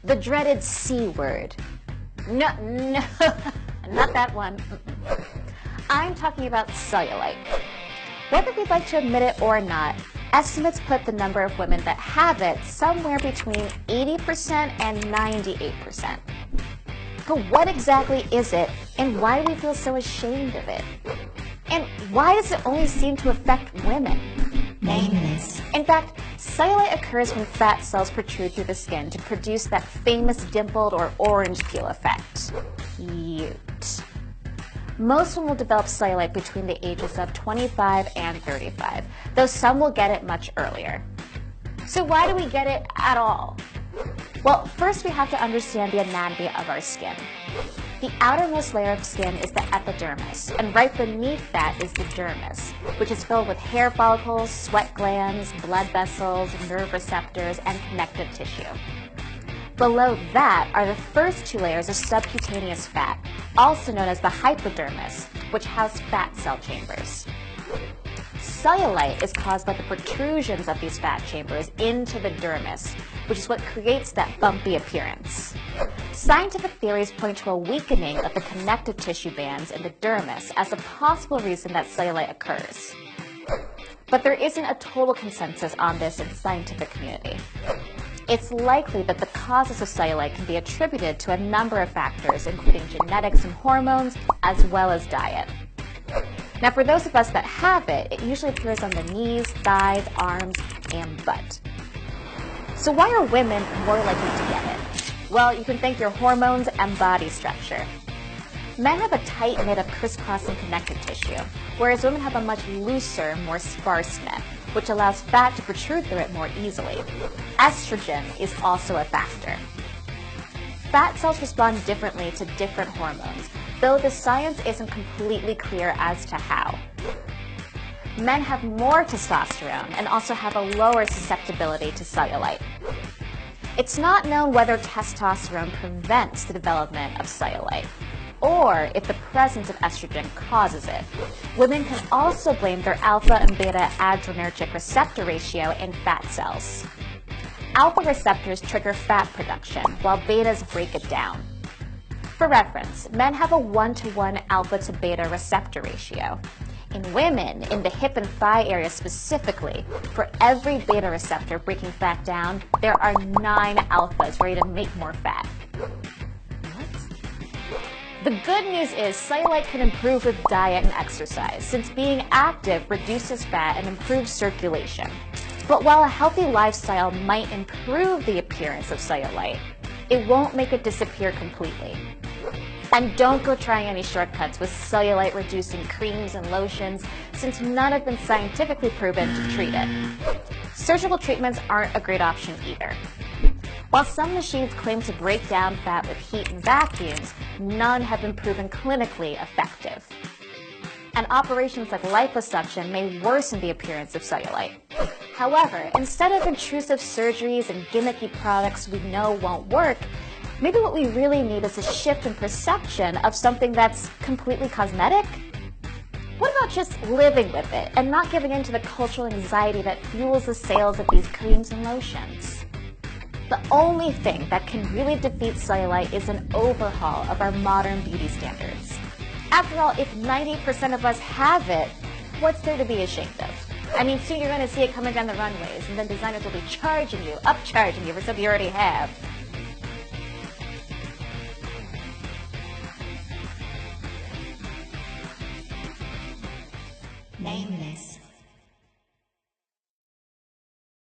The dreaded C word. No, not that one. I'm talking about cellulite. Whether we'd like to admit it or not, estimates put the number of women that have it somewhere between 80% and 98%. But what exactly is it, and why do we feel so ashamed of it? And why does it only seem to affect women? Nameless. In fact, cellulite occurs when fat cells protrude through the skin to produce that famous dimpled or orange peel effect. Cute. Most women will develop cellulite between the ages of 25 and 35, though some will get it much earlier. So why do we get it at all? Well, first we have to understand the anatomy of our skin. The outermost layer of skin is the epidermis, and right beneath that is the dermis, which is filled with hair follicles, sweat glands, blood vessels, nerve receptors, and connective tissue. Below that are the first two layers of subcutaneous fat, also known as the hypodermis, which house fat cell chambers. Cellulite is caused by the protrusions of these fat chambers into the dermis, which is what creates that bumpy appearance. Scientific theories point to a weakening of the connective tissue bands in the dermis as a possible reason that cellulite occurs. But there isn't a total consensus on this in the scientific community. It's likely that the causes of cellulite can be attributed to a number of factors, including genetics and hormones, as well as diet. Now, for those of us that have it, it usually appears on the knees, thighs, arms, and butt. So why are women more likely to get it? Well, you can thank your hormones and body structure. Men have a tight knit of crisscrossing connective tissue, whereas women have a much looser, more sparse net, which allows fat to protrude through it more easily. Estrogen is also a factor. Fat cells respond differently to different hormones, though the science isn't completely clear as to how. Men have more testosterone and also have a lower susceptibility to cellulite. It's not known whether testosterone prevents the development of cellulite, or if the presence of estrogen causes it. Women can also blame their alpha and beta adrenergic receptor ratio in fat cells. Alpha receptors trigger fat production, while betas break it down. For reference, men have a 1-to-1 alpha to beta receptor ratio. In women, in the hip and thigh area specifically, for every beta receptor breaking fat down, there are 9 alphas ready to make more fat. The good news is cellulite can improve with diet and exercise, since being active reduces fat and improves circulation. But while a healthy lifestyle might improve the appearance of cellulite, it won't make it disappear completely. And don't go trying any shortcuts with cellulite reducing creams and lotions, since none have been scientifically proven to treat it. Surgical treatments aren't a great option either. While some machines claim to break down fat with heat and vacuums, none have been proven clinically effective. And operations like liposuction may worsen the appearance of cellulite. However, instead of intrusive surgeries and gimmicky products we know won't work, maybe what we really need is a shift in perception of something that's completely cosmetic. What about just living with it and not giving in to the cultural anxiety that fuels the sales of these creams and lotions? The only thing that can really defeat cellulite is an overhaul of our modern beauty standards. After all, if 90% of us have it, what's there to be ashamed of? I mean, soon you're going to see it coming down the runways, and then designers will be upcharging you for something you already have. Nameless.